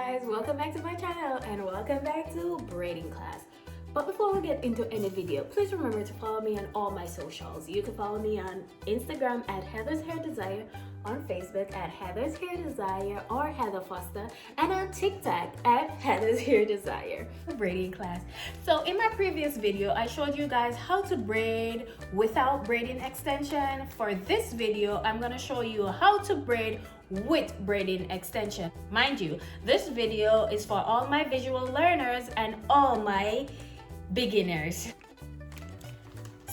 guys, welcome back to my channel and welcome back to braiding class. But before we get into any video, please remember to follow me on all my socials. You can follow me on Instagram at Heather's Hair Desire, on Facebook at Heather's Hair Desire or Heather Foster, and on TikTok at Heather's Hair Desire. Braiding class. So in my previous video, I showed you guys how to braid without braiding extension. For this video, I'm gonna show you how to braid with braiding extension. Mind you, this video is for all my visual learners and all my beginners.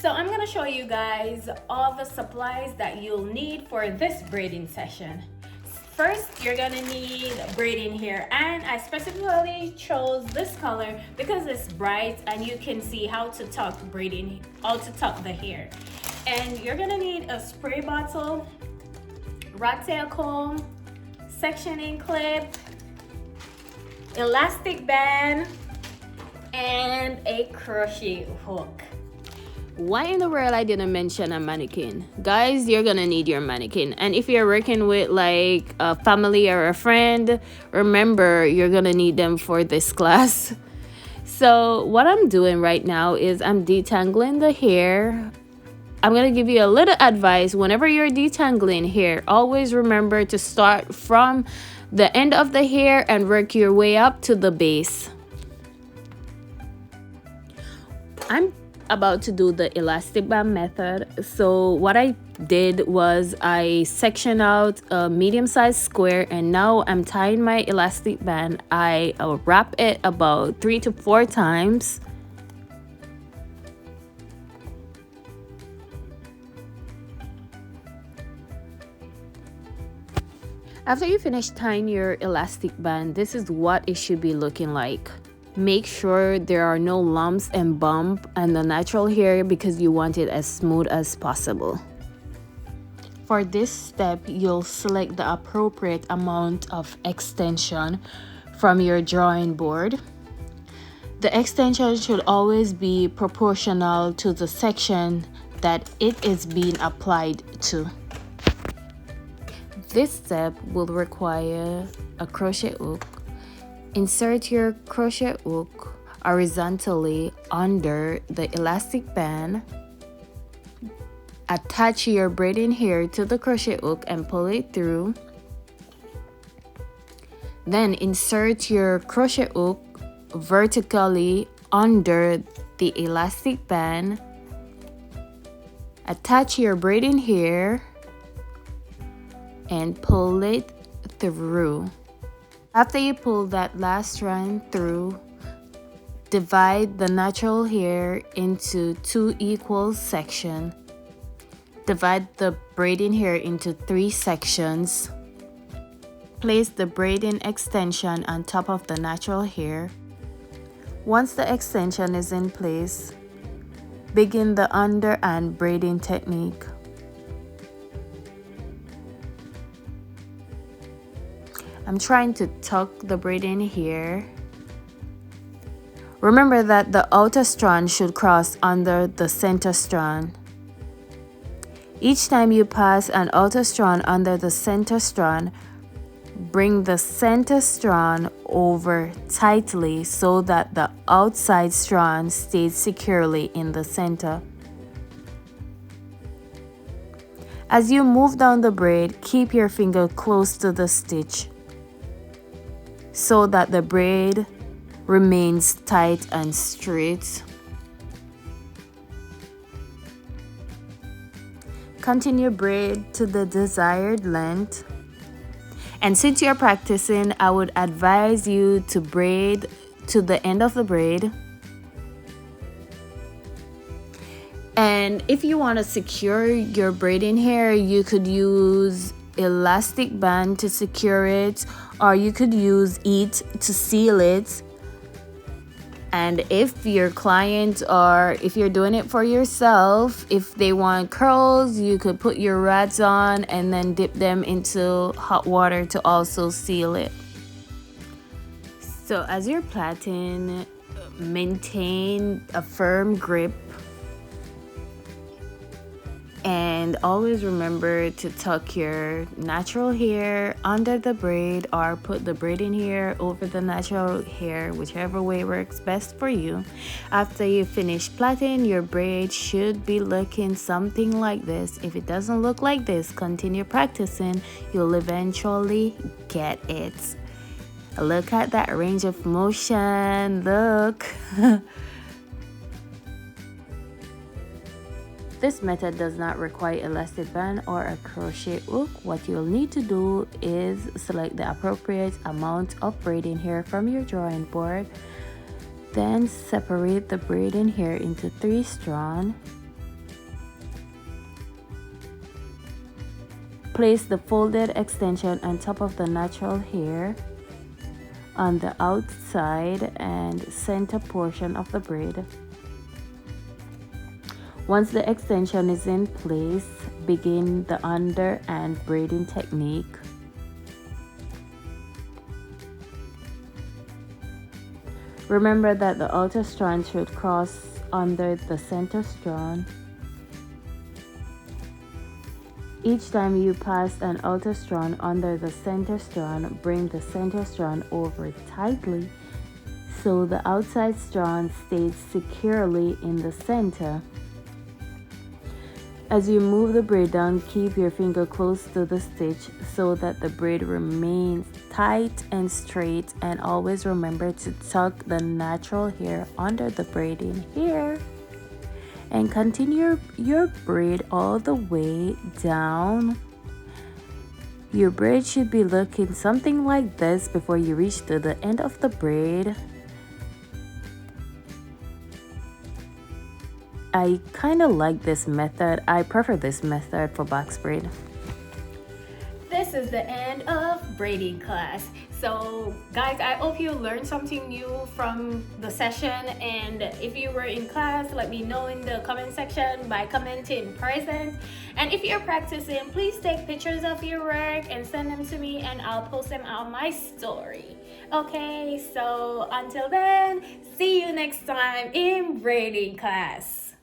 So I'm gonna show you guys all the supplies that you'll need for this braiding session. First, you're gonna need braiding hair, and I specifically chose this color because it's bright and you can see how to tuck the hair. And you're gonna need a spray bottle, rat tail comb, sectioning clip, elastic band, and a crochet hook. Why in the world I didn't mention a mannequin? Guys, you're gonna need your mannequin. And if you're working with like a family or a friend, remember you're gonna need them for this class. So what I'm doing right now is I'm detangling the hair. I'm gonna give you a little advice. Whenever you're detangling hair, always remember to start from the end of the hair and work your way up to the base. I'm about to do the elastic band method. So what I did was I sectioned out a medium-sized square, and now I'm tying my elastic band. I wrap it about 3 to 4 times. After you finish tying your elastic band, this is what it should be looking like. Make sure there are no lumps and bump on the natural hair because you want it as smooth as possible. For this step, you'll select the appropriate amount of extension from your drawing board. The extension should always be proportional to the section that it is being applied to. This step will require a crochet hook. Insert your crochet hook horizontally under the elastic band. Attach your braiding hair to the crochet hook and pull it through. Then insert your crochet hook vertically under the elastic band. Attach your braiding hair and pull it through. After you pull that last strand through, divide the natural hair into 2 equal sections. Divide the braiding hair into 3 sections. Place the braiding extension on top of the natural hair. Once the extension is in place, begin the underhand braiding technique. I'm trying to tuck the braiding hair. Remember that the outer strand should cross under the center strand. Each time you pass an outer strand under the center strand, bring the center strand over tightly so that the outside strand stays securely in the center. As you move down the braid, keep your finger close to the stitch so that the braid remains tight and straight. Continue braid to the desired length. And since you're practicing, I would advise you to braid to the end of the braid. And if you want to secure your braiding hair, you could use elastic band to secure it, or you could use it to seal it. And if your client, or if you're doing it for yourself, if they want curls, you could put your rads on and then dip them into hot water to also seal it. So as you're plaiting, maintain a firm grip And always remember to tuck your natural hair under the braid, or put the braid in here over the natural hair, whichever way works best for you. After you finish plaiting, your braid should be looking something like this. If it doesn't look like this, continue practicing. You'll eventually get it. Look at that range of motion. Look. This method does not require elastic band or a crochet hook. What you'll need to do is select the appropriate amount of braiding hair from your drawing board. Then separate the braiding hair into 3 strands. Place the folded extension on top of the natural hair on the outside and center portion of the braid. Once the extension is in place, begin the under and braiding technique. Remember that the outer strand should cross under the center strand. Each time you pass an outer strand under the center strand, bring the center strand over tightly so the outside strand stays securely in the center. As you move the braid down, keep your finger close to the stitch so that the braid remains tight and straight, and always remember to tuck the natural hair under the braiding hair. And continue your braid all the way down. Your braid should be looking something like this before you reach to the end of the braid. I kind of like this method. I prefer this method for box braid. This is the end of braiding class. So guys, I hope you learned something new from the session, and if you were in class, let me know in the comment section by commenting present. And if you're practicing, please take pictures of your work and send them to me, and I'll post them on my story. Okay, so until then, see you next time in braiding class.